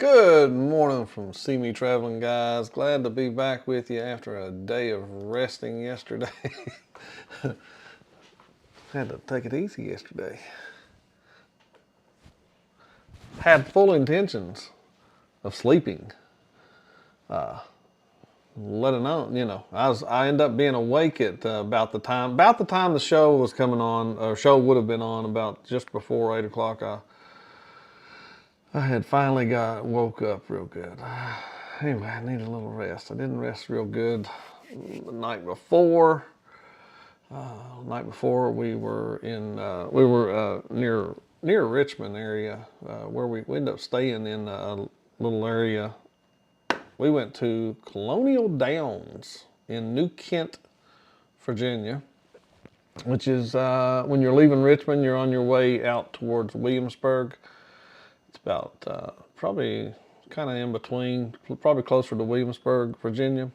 Good morning from CME Traveling Guys. Glad to be back with you after a day of resting yesterday. Had to take it easy yesterday. Had full intentions of sleeping. Let it know, I ended up being awake at about the time the show was coming on, or show would have been on about just before 8 o'clock. I had finally woke up real good. Anyway, I needed a little rest. I didn't rest real good the night before. We were in near Richmond area, where we ended up staying in a little area. We went to Colonial Downs in New Kent, Virginia, which is when you're leaving Richmond, you're on your way out towards Williamsburg. It's about probably kind of in between, probably closer to Williamsburg, Virginia,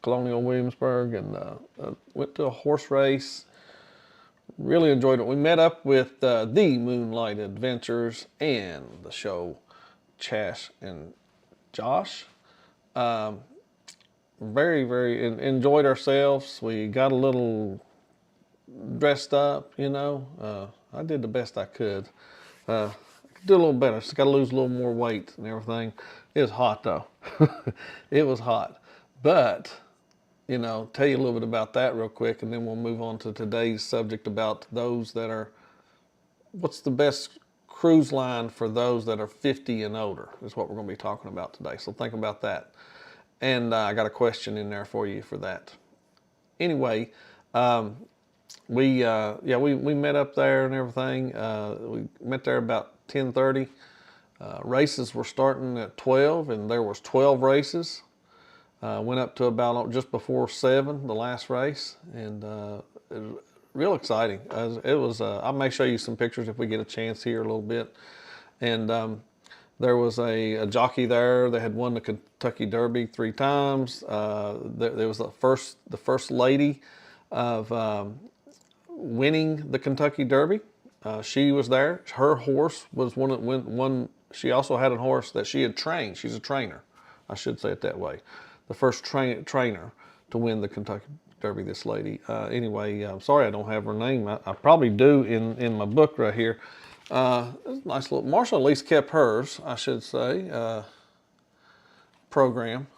Colonial Williamsburg, and went to a horse race. Really enjoyed it. We met up with the Moonlight Adventures and the show Chash and Josh. Very enjoyed ourselves. We got a little dressed up, I did the best I could. Do a little better. Just got to lose a little more weight and everything. It was hot though. It was hot. But, tell you a little bit about that real quick, and then we'll move on to today's subject about what's the best cruise line for those that are 50 and older is what we're going to be talking about today. So think about that. And I got a question in there for you for that. Anyway, we met up there and everything. We met there about 10:30. Races were starting at 12, and there was 12 races. Went up to about just before 7, the last race, and it was real exciting. I may show you some pictures if we get a chance here a little bit. And there was a jockey there that had won the Kentucky Derby 3 times. There was the first lady of winning the Kentucky Derby. She was there. Her horse was one. She also had a horse that she had trained. She's a trainer, I should say it that way. The first trainer to win the Kentucky Derby, this lady. Anyway, I'm sorry I don't have her name. I probably do in my book right here. Nice little, Marsha at least kept hers, I should say, program.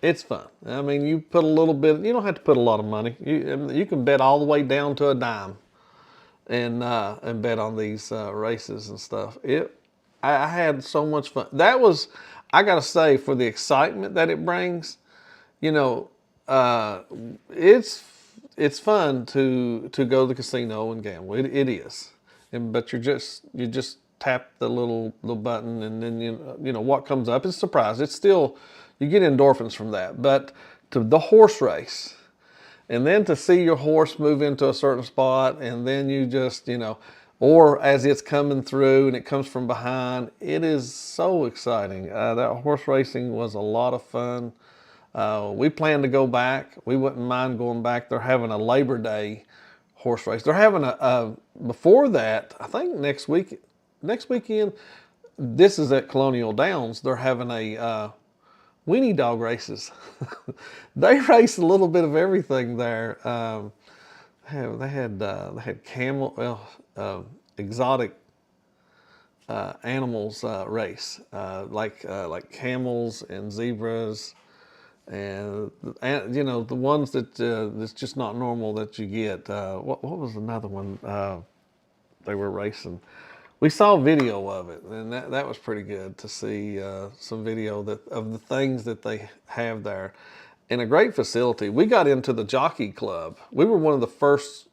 It's fun. I mean, you put a little bit, you don't have to put a lot of money. You can bet all the way down to a dime and bet on these races and stuff. I had so much fun. That was, I gotta say, for the excitement that it brings, it's fun to go to the casino and gamble. It is, but you just tap the little button, and then what comes up is a surprise. It's still, you get endorphins from that. But to the horse race, and then to see your horse move into a certain spot, and then you just or as it's coming through and it comes from behind, it is so exciting. That horse racing was a lot of fun. We plan to go back. We wouldn't mind going back. They're having a Labor Day horse race. They're having before that, I think next weekend, this is at Colonial Downs, they're having a weenie dog races. They race a little bit of everything there. They had camel, exotic animals race, like camels and zebras, and the ones that that's just not normal that you get. What was another one they were racing? We saw video of it, and that was pretty good to see some video of the things that they have there. In a great facility. We got into the jockey club. We were one of the first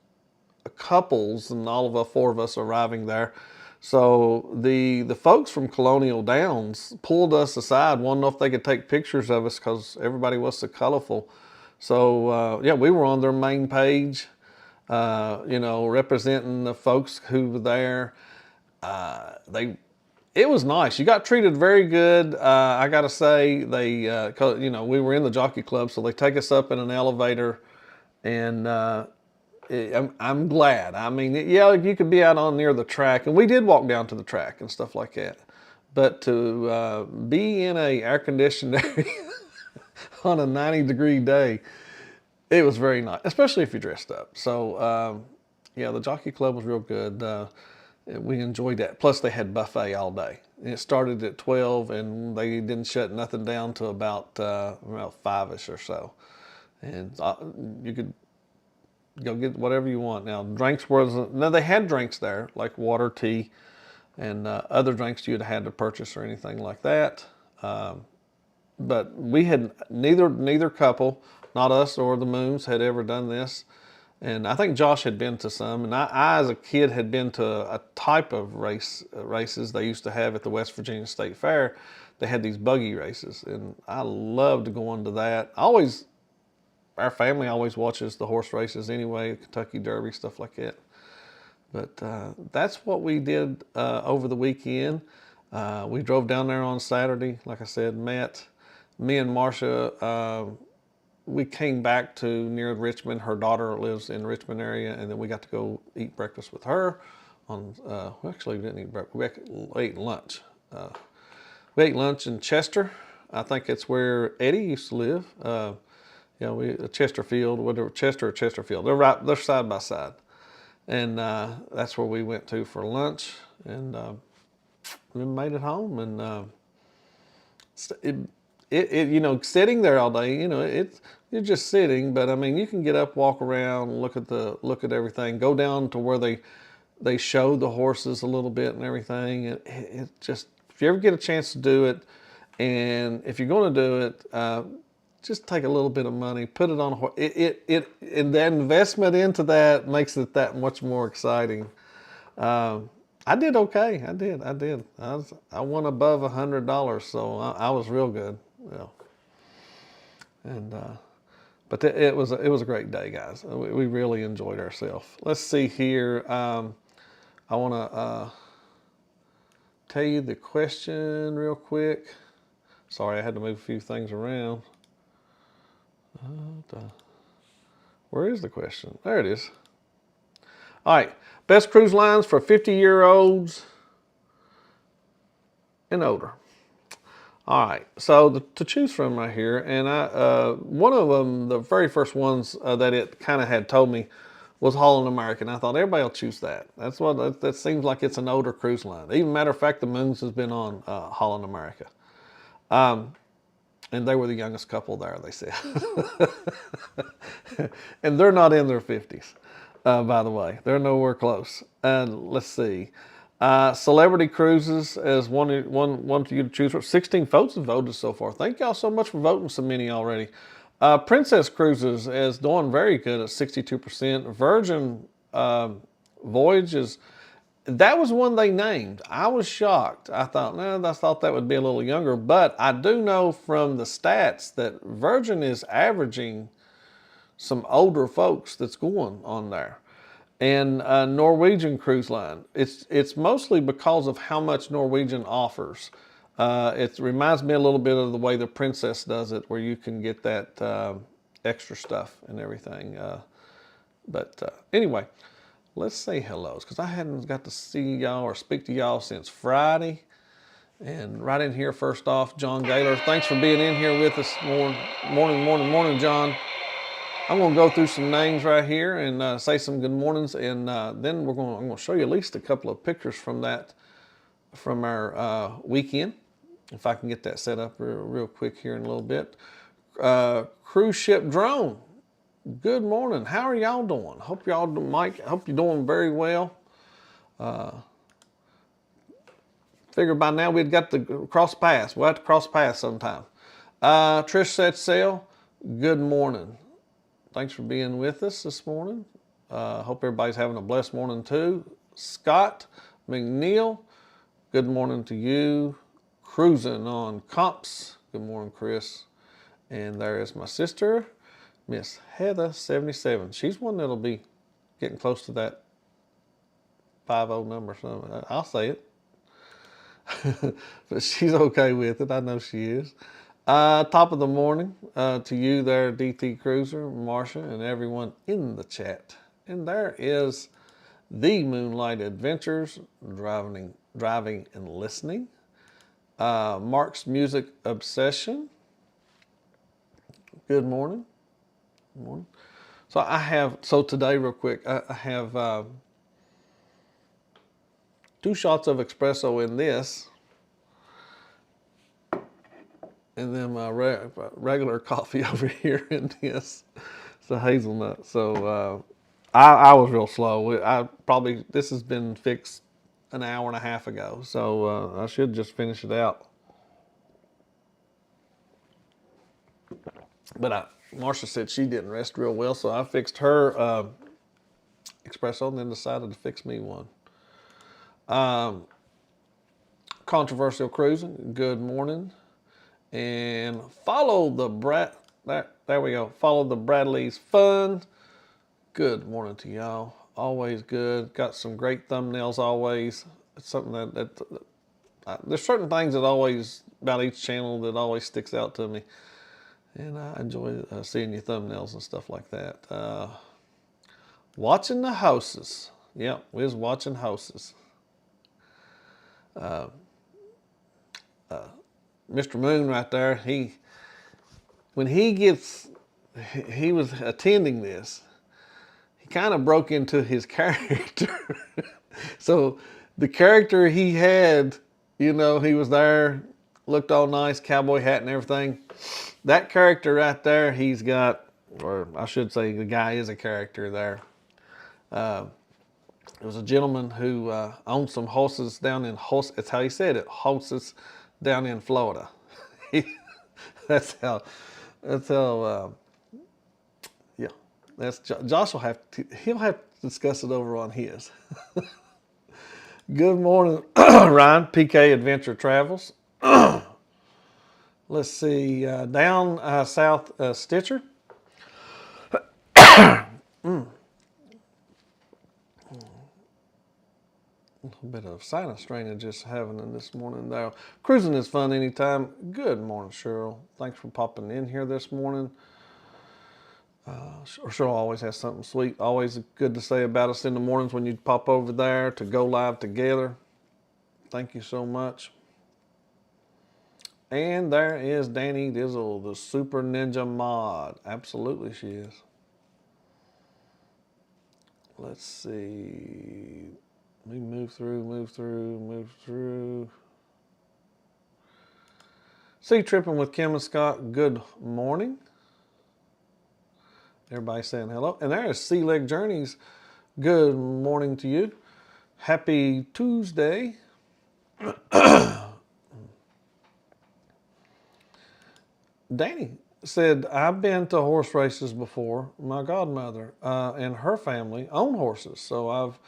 couples, and all of the 4 of us arriving there. So the folks from Colonial Downs pulled us aside, wanted to know if they could take pictures of us because everybody was so colorful. So we were on their main page, representing the folks who were there. It was nice. You got treated very good. I got to say, we were in the jockey club, so they take us up in an elevator, and I'm glad. I mean, you could be out on near the track, and we did walk down to the track and stuff like that. But to be in a air-conditioned area on a 90-degree day, it was very nice, especially if you dressed up. So, yeah, the Jockey Club was real good. We enjoyed that. Plus, they had buffet all day. And it started at 12, and they didn't shut nothing down till about 5-ish or so. And you could go get whatever you want. Now, drinks wasn't. No, they had drinks there, like water, tea, and other drinks you'd had to purchase or anything like that. But we had neither couple, not us or the Moons, had ever done this. And I think Josh had been to some, and I as a kid had been to a type of races they used to have at the West Virginia State Fair. They had these buggy races, and I loved going to that. Our family always watches the horse races anyway, Kentucky Derby, stuff like that. But that's what we did over the weekend. We drove down there on Saturday, like I said, me and Marsha, we came back to near Richmond. Her daughter lives in the Richmond area, and then we got to go eat breakfast with her. Actually, we didn't eat breakfast. We ate lunch. We ate lunch in Chester. I think it's where Eddie used to live. Chesterfield, whatever, Chester or Chesterfield. They're side by side, and that's where we went to for lunch, and we made it home. And sitting there all day, you're just sitting. But I mean, you can get up, walk around, look at everything, go down to where they show the horses a little bit and everything. It just, if you ever get a chance to do it, and if you're going to do it, just take a little bit of money, put it on a horse. And the investment into that makes it that much more exciting. I did okay. I did. I won above $100, so I was real good. Yeah. And but it was a great day, guys. We really enjoyed ourselves. Let's see here. I want to tell you the question real quick. Sorry, I had to move a few things around. Where is the question? There it is. All right, best cruise lines for 50-year-olds and older. All right, so to choose from right here, and one of them, the very first ones that it kind of had told me was Holland American. I thought everybody will choose that. That seems like it's an older cruise line. Even matter of fact, the Moons has been on Holland America. And they were the youngest couple there, they said. And they're not in their 50s, by the way. They're nowhere close. And let's see. Celebrity Cruises as one for you to choose from. 16 votes have voted so far. Thank y'all so much for voting so many already. Princess Cruises is doing very good at 62%. Virgin Voyages, that was one they named. I was shocked. I thought that would be a little younger, but I do know from the stats that Virgin is averaging some older folks that's going on there. And Norwegian Cruise Line, it's mostly because of how much Norwegian offers. It reminds me a little bit of the way the Princess does it, where you can get that extra stuff and everything. Anyway, let's say hellos, because I hadn't got to see y'all or speak to y'all since Friday. And right in here, first off, John Gaylor, thanks for being in here with us. Morning, John. I'm going to go through some names right here and say some good mornings, and then I'm going to show you at least a couple of pictures from our weekend, if I can get that set up real quick here in a little bit. Cruise ship drone. Good morning. How are y'all doing? Hope you're doing very well. Figure by now we'd got to cross paths. We'll have to cross paths sometime. Trish Set Sail. Good morning. Thanks for being with us this morning. Hope everybody's having a blessed morning too. Scott McNeil, good morning to you. Cruising on Comps. Good morning, Chris. And there is my sister, Miss Heather 77. She's one that'll be getting close to that 50 number. So I'll say it. But she's okay with it. I know she is. Top of the morning to you there, DT Cruiser, Marsha, and everyone in the chat. And there is the Moonlight Adventures, driving and listening. Mark's Music Obsession. Good morning. Good morning. So today real quick, I have 2 shots of espresso in this, and then my regular coffee over here in this. It's a hazelnut. So I was real slow. This has been fixed an hour and a half ago, so I should just finish it out. But Marsha said she didn't rest real well, so I fixed her espresso and then decided to fix me one. Controversial Cruising, good morning. And follow the there we go. Follow the Bradley's Fun. Good morning to y'all. Always good. Got some great thumbnails always. It's something that there's certain things that always, about each channel, that always sticks out to me. And I enjoy seeing your thumbnails and stuff like that. Watching the houses. Yep, we was watching houses. Mr. Moon right there, he was attending this, he kind of broke into his character. So the character he had, he was there, looked all nice, cowboy hat and everything. That character right there, he's got, or I should say the guy is a character there. There was a gentleman who owned some horses down in, it's how he said it, horses down in Florida. that's how, yeah. Josh he'll have to discuss it over on his. Good morning, Ryan, PK Adventure Travels. Let's see, down south Stitcher. A little bit of sinus drainage just having in this morning though. Cruising is fun anytime. Good morning, Cheryl. Thanks for popping in here this morning. Cheryl always has something sweet, always good to say about us in the mornings when you pop over there to go live together. Thank you so much. And there is Danny Dizzle, the Super Ninja Mod. Absolutely she is. Let's see. We move through. Sea Tripping with Kim and Scott, good morning. Everybody saying hello. And there is Sea Leg Journeys, good morning to you. Happy Tuesday. Danny said, I've been to horse races before. My godmother and her family own horses, so I've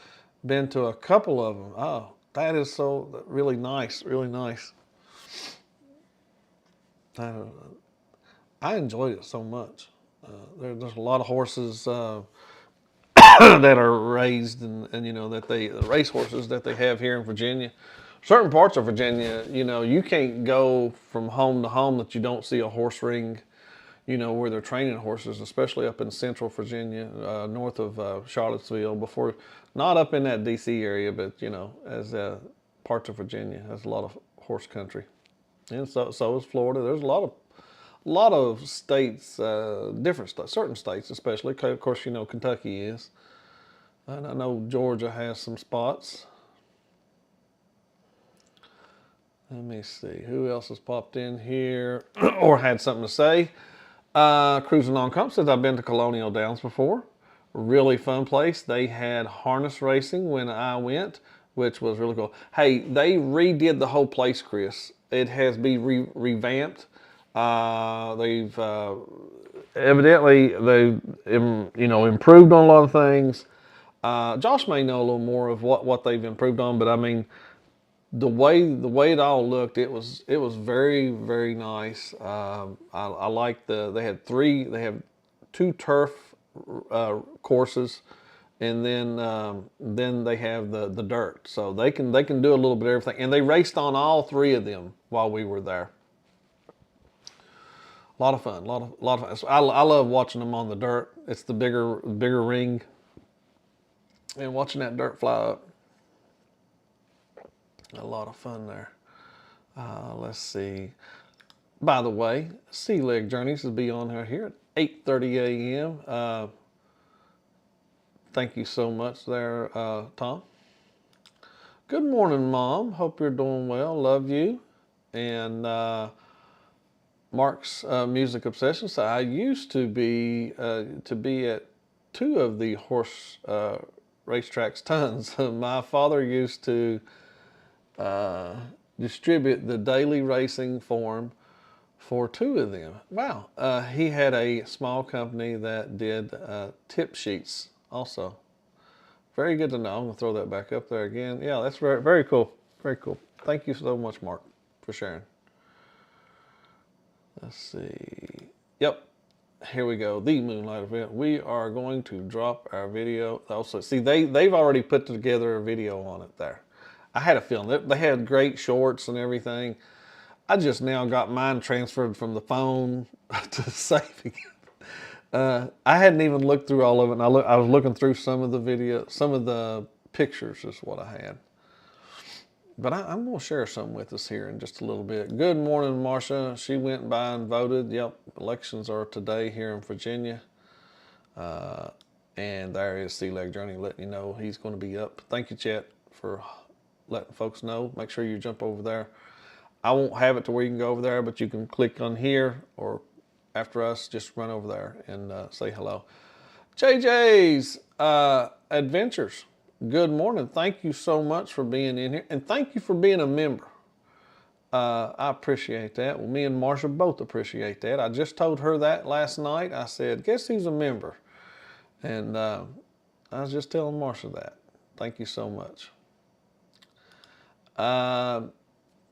been to a couple of them. Oh, that is so really nice, really nice. I enjoyed it so much. There's a lot of horses that are raised, and that the race horses that they have here in Virginia. Certain parts of Virginia, you can't go from home to home that you don't see a horse ring, where they're training horses, especially up in central Virginia, north of Charlottesville, not up in that DC area, but, as parts of Virginia has a lot of horse country. And so is Florida. There's a lot of states, different states, certain states especially. Of course, Kentucky is. And I know Georgia has some spots. Let me see. Who else has popped in here or had something to say? Cruising on Comp says, I've been to Colonial Downs before. Really fun place. They had harness racing when I went, which was really cool. Hey, they redid the whole place, Chris. It has been revamped. They've improved on a lot of things. Josh may know a little more of what they've improved on, but I mean, the way it all looked, it was very, very nice. I like they have 2 turf courses, and then they have the dirt, so they can do a little bit of everything. And they raced on all 3 of them while we were there. A lot of fun, a lot of fun. So I love watching them on the dirt. It's the bigger ring, and watching that dirt fly up. A lot of fun there. Let's see. By the way, Sea Leg Journeys will be on here at 8:30 a.m. Thank you so much there, Tom. Good morning, Mom. Hope you're doing well. Love you. And Mark's Music Obsession. So I used to be at two of the horse racetracks tons. My father used to distribute the daily racing form for two of them. Wow. He had a small company that did tip sheets also. Very good to know. I'm going to throw that back up there again. Yeah, that's very, very cool. Very cool. Thank you so much, Mark, for sharing. Let's see. Yep. Here we go. The Moonlight event. We are going to drop our video. Also, see, they've already put together a video on it there. I had a feeling. They had great shorts and everything. I just now got mine transferred from the phone to saving it. I hadn't even looked through all of it. And I was looking through some of the video, some of the pictures is what I had. But I'm going to share some with us here in just a little bit. Good morning, Marsha. She went by and voted. Yep, elections are today here in Virginia. And there is Sea Leg Journey letting you know he's going to be up. Thank you, Chet, for letting folks know. Make sure you jump over there. I won't have it to where you can go over there, but you can click on here or after us, just run over there and say hello. JJ's Adventures. Good morning. Thank you so much for being in here. And thank you for being a member. I appreciate that. Well, me and Marsha both appreciate that. I just told her that last night. I said, guess who's a member? And I was just telling Marsha that. Thank you so much.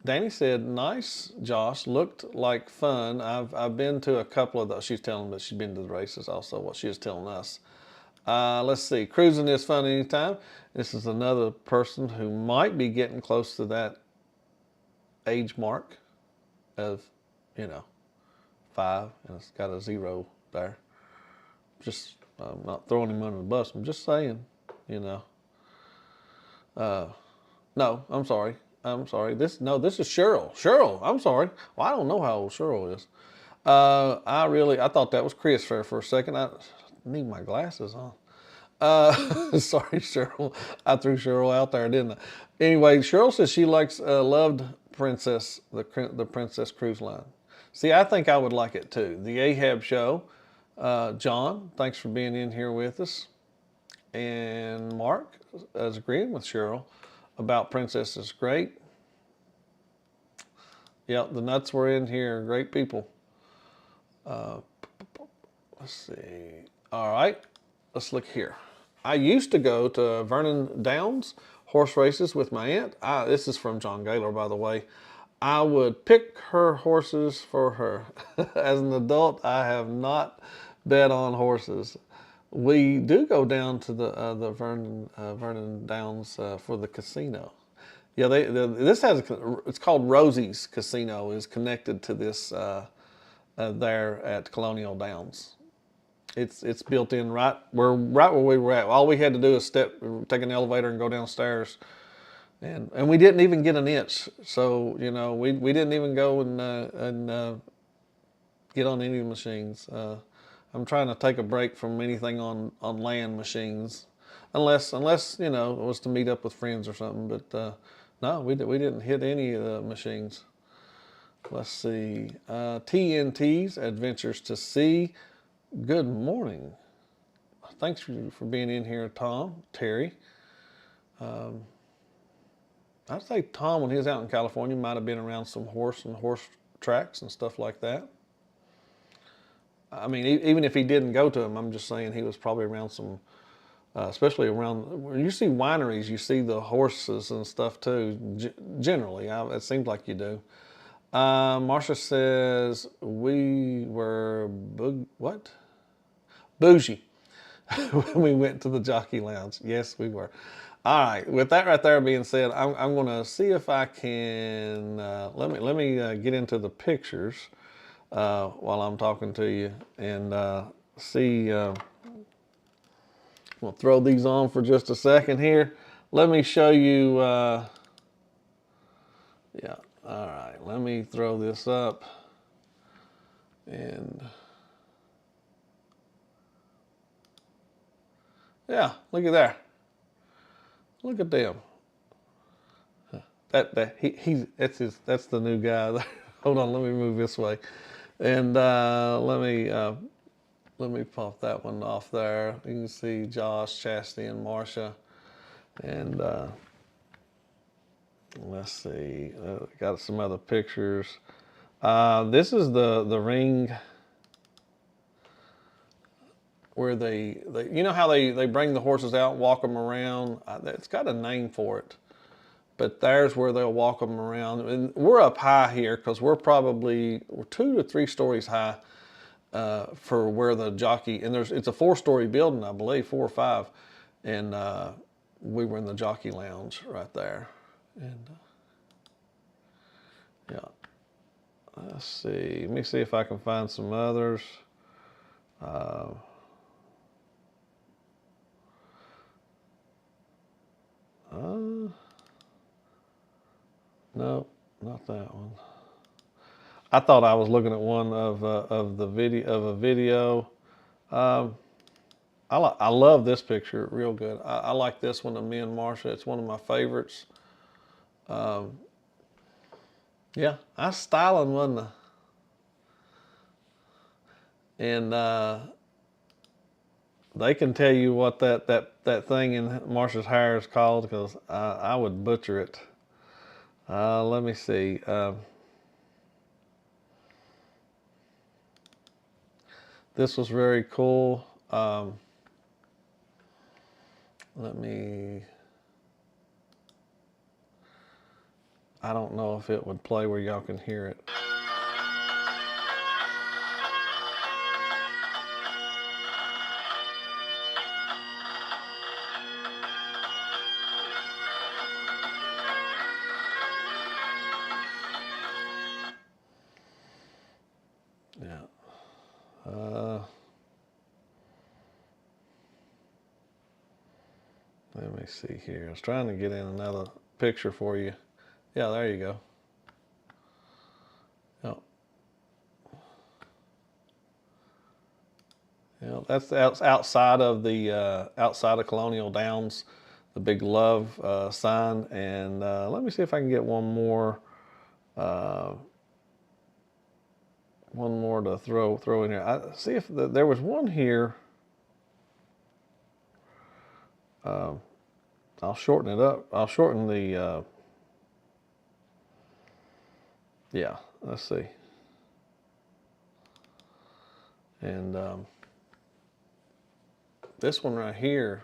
Danny said, nice, Josh. Looked like fun. I've been to a couple of those. She's telling me that she's been to the races also, what she was telling us. Let's see. Cruising is fun anytime. This is another person who might be getting close to that age mark of, 5, and it's got a 0 there. Just, I'm not throwing him under the bus. I'm just saying, No, I'm sorry. This is Cheryl. Cheryl, I'm sorry. Well, I don't know how old Cheryl is. I thought that was Chris for a second. I need my glasses on. Sorry, Cheryl. I threw Cheryl out there, didn't I? Anyway, Cheryl says she loved Princess, the Princess Cruise Line. See, I think I would like it too. The Ahab Show. John, thanks for being in here with us. And Mark is agreeing with Cheryl about Princess is great. Yep, the nuts were in here. Great people. Let's see. All right, let's look here. I used to go to Vernon Downs horse races with my aunt. This is from John Gaylor, by the way. I would pick her horses for her. As an adult, I have not bet on horses. We do go down to the Vernon Downs for the casino. Yeah, this it's called Rosie's Casino, is connected to this there at Colonial Downs. It's built in right where we were at. All we had to do is take an elevator and go downstairs, and we didn't even get an inch. So we didn't even go and get on any of the machines. I'm trying to take a break from anything on land machines, unless it was to meet up with friends or something. But no, we didn't hit any of the machines. Let's see. TNT's Adventures to Sea. Good morning. Thanks for being in here, Tom, Terry. I'd say Tom, when he was out in California, might have been around some horse tracks and stuff like that. I mean, even if he didn't go to them, I'm just saying he was probably around some, especially around, when you see wineries, you see the horses and stuff too, generally. It seems like you do. Marsha says, we were, bougie when we went to the Jockey Lounge. Yes, we were. All right, with that right there being said, I'm going to see if I can, let me get into the pictures while I'm talking to you and see, we'll throw these on for just a second here. Let me show you, yeah, All right, let me throw this up. And yeah, look at there. Look at them. That's the new guy. Hold on, let me move this way, and let me pop that one off there. You can see Josh, Chastity, and Marsha, and let's see, got some other pictures. This is the ring where they you know how they bring the horses out, walk them around. It's got a name for it. But there's where they'll walk them around. And we're up high here because we're 2 to 3 stories high for where the jockey, and it's a 4-story building, I believe, 4 or 5. And we were in the jockey lounge right there. And yeah, let's see. Let me see if I can find some others. No, not that one. I thought I was looking at one of a video. I love this picture, real good. I like this one of me and Marsha. It's one of my favorites. Yeah, I was styling, wasn't I? And they can tell you what that thing in Marsha's hair is called, because I would butcher it. Let me see. This was very cool. Let me, I don't know if it would play where y'all can hear it. Yeah. Let me see here. I was trying to get in another picture for you. Yeah, there you go. Yep. Yeah, that's outside of the outside of Colonial Downs, the big love sign. And let me see if I can get one more to throw in here. I see if there was one here. I'll shorten it up. I'll shorten the. Yeah, let's see. And this one right here.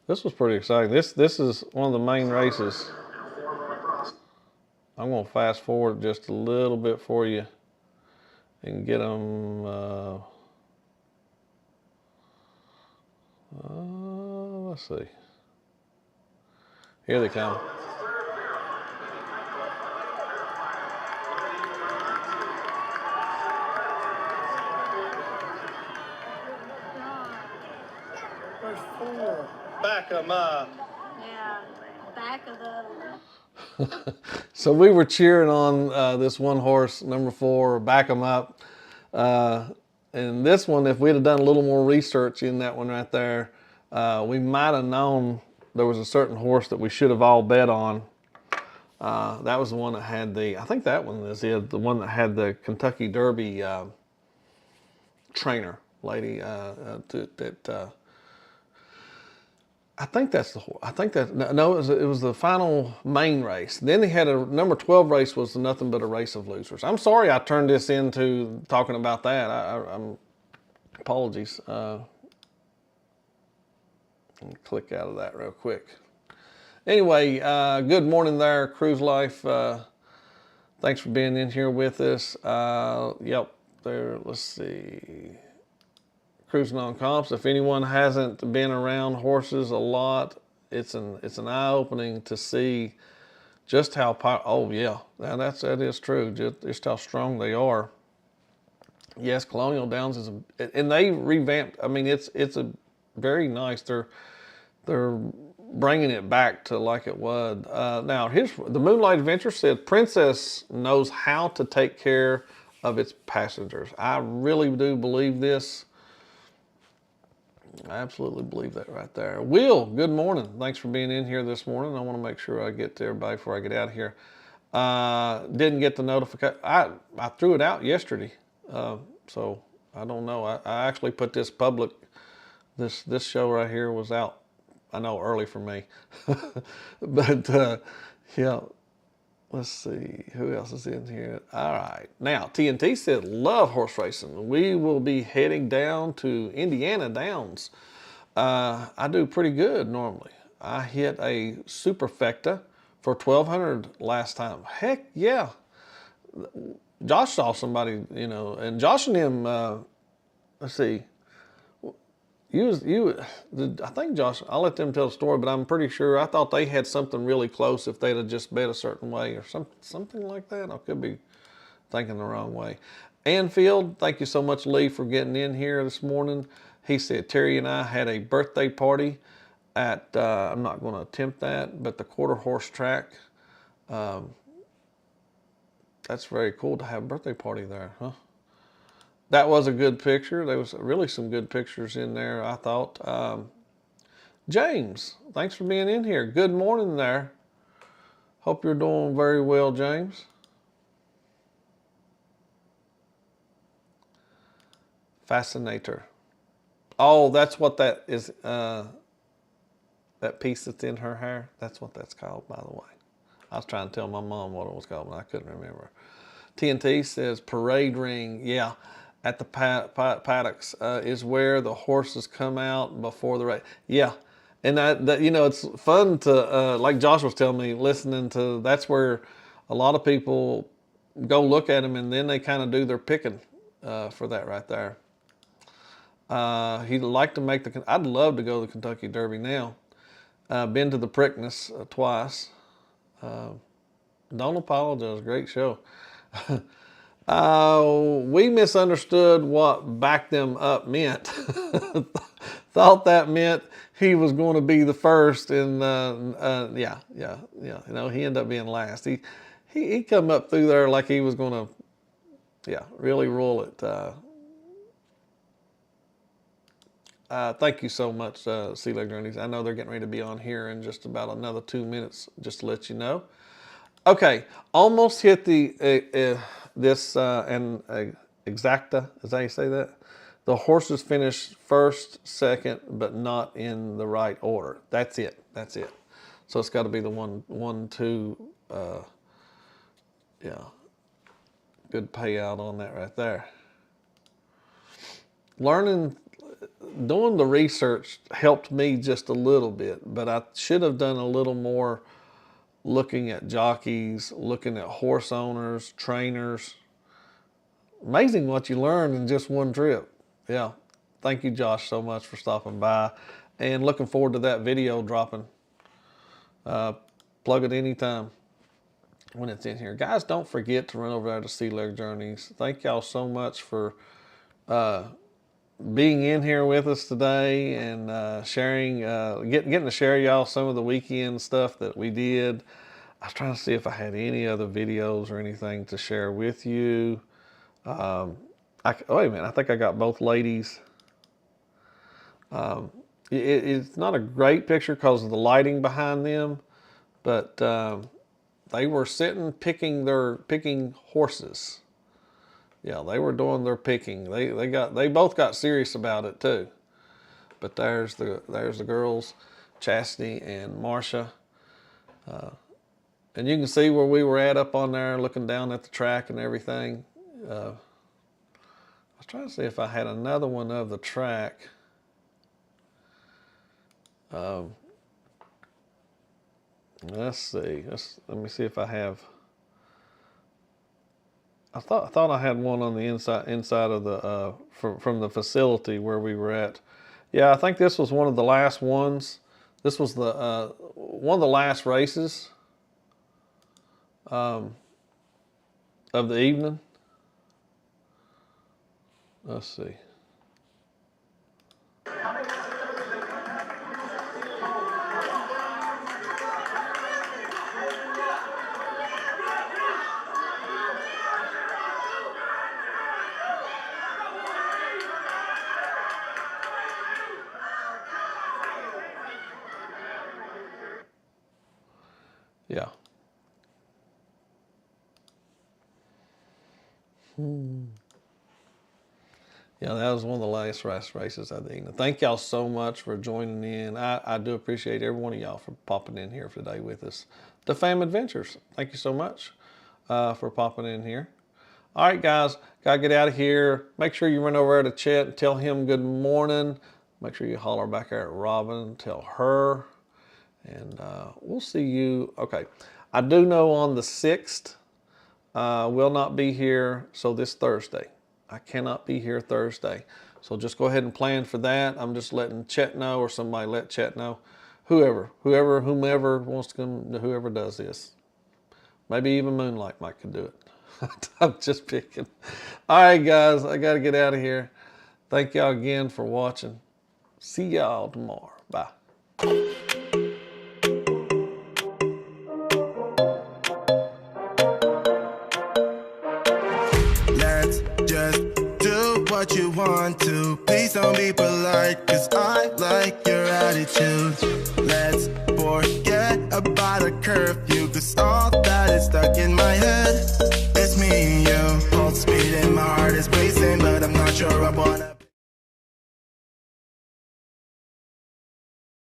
This was pretty exciting. This is one of the main races. I'm going to fast forward just a little bit for you and get them. Let's see. Here they come. There's 4. Back them up. Yeah, back of them. So we were cheering on this one horse, number 4, back them up. And this one, if we'd have done a little more research in that one right there, we might have known there was a certain horse that we should have all bet on. That was the one that had I think that one is the one that had the Kentucky Derby trainer lady I think that's no, it was the final main race. Then they had a number 12 race, was nothing but a race of losers. I'm sorry I turned this into talking about that. I'm apologies. Let me click out of that real quick. Anyway, good morning there, Cruise Life. Thanks for being in here with us. Yep, there. Let's see. Cruising on Comps. If anyone hasn't been around horses a lot, it's an eye-opening to see just how oh yeah, that is true. Just how strong they are. Yes, Colonial Downs is and they revamped. I mean, it's a very nice. They're bringing it back to like it was. Now, here's the Moonlight Adventure said, Princess knows how to take care of its passengers. I really do believe this. I absolutely believe that right there. Will, good morning. Thanks for being in here this morning. I want to make sure I get to everybody before I get out of here. Didn't get the notification. I threw it out yesterday. So I don't know. I actually put this public. This show right here was out. I know early for me, but yeah. Let's see who else is in here. All right, now TNT said love horse racing. We will be heading down to Indiana Downs. I do pretty good normally. I hit a superfecta for 1,200 last time. Heck yeah. Josh saw somebody, and Josh and him, let's see, I think Josh, I'll let them tell the story, but I'm pretty sure, I thought they had something really close if they'd have just bet a certain way or something like that. I could be thinking the wrong way. Anfield, thank you so much, Lee, for getting in here this morning. He said, Terry and I had a birthday party at, I'm not going to attempt that, but the quarter horse track. That's very cool to have a birthday party there, huh? That was a good picture. There was really some good pictures in there, I thought. James, thanks for being in here. Good morning there. Hope you're doing very well, James. Fascinator. Oh, that's what that is, that piece that's in her hair. That's what that's called, by the way. I was trying to tell my mom what it was called, but I couldn't remember. TNT says parade ring. Yeah, at the paddocks is where the horses come out before the race. Yeah, and that it's fun to like Josh was telling me, listening to. That's where a lot of people go look at them, and then they kind of do their picking for that right there. He'd like to make I'd love to go to the Kentucky Derby now. Been to the Preakness twice. Don't apologize. Great show. We misunderstood what back them up meant. Thought that meant he was going to be the first, and yeah. He ended up being last. He come up through there like he was going to, really roll it. Thank you so much, Sea Leg Journeys. I know they're getting ready to be on here in just about another 2 minutes, just to let you know. Okay, almost hit the this and exacta. Is that how you say that? The horses finished first, second, but not in the right order. That's it. That's it. So it's got to be the 1, 2. Yeah, good payout on that right there. Doing the research helped me just a little bit, but I should have done a little more. Looking at jockeys, looking at horse owners, trainers. Amazing what you learn in just one trip. Yeah. Thank you, Josh, so much for stopping by. And looking forward to that video dropping. Plug it anytime when it's in here. Guys, don't forget to run over there to Sea Leg Journeys. Thank y'all so much for being in here with us today and sharing, getting to share y'all some of the weekend stuff that we did. I was trying to see if I had any other videos or anything to share with you. Wait a minute, I think I got both ladies. It's not a great picture because of the lighting behind them, but they were sitting picking horses. Yeah, they were doing their picking. They both got serious about it too. But there's the girls, Chastity and Marsha. And you can see where we were at up on there, looking down at the track and everything. I was trying to see if I had another one of the track. Let's see. Let me see if I have. I thought I had one on the inside of the from the facility where we were at. Yeah, I think this was one of the last ones. This was the one of the last races of the evening. Let's see. Yeah. Yeah, that was one of the last races I think. Thank y'all so much for joining in. I do appreciate every one of y'all for popping in here today with us. The Fam Adventures, thank you so much for popping in here. All right, guys, gotta get out of here. Make sure you run over there to Chet and tell him good morning. Make sure you holler back there at Robin, tell her, and we'll see you. Okay, I do know on the 6th, will not be here, so this Thursday. I cannot be here Thursday. So just go ahead and plan for that. I'm just letting Chet know, or somebody let Chet know. Whomever wants to come, whoever does this. Maybe even Moonlight Mike could do it. I'm just picking. All right, guys, I got to get out of here. Thank y'all again for watching. See y'all tomorrow. Bye. Let's just do what you want to. Please don't be polite, cause I like your attitude. Let's forget about a curfew, cause all that is stuck in my head. It's me and you, pulse speed and my heart is racing, but I'm not sure I wanna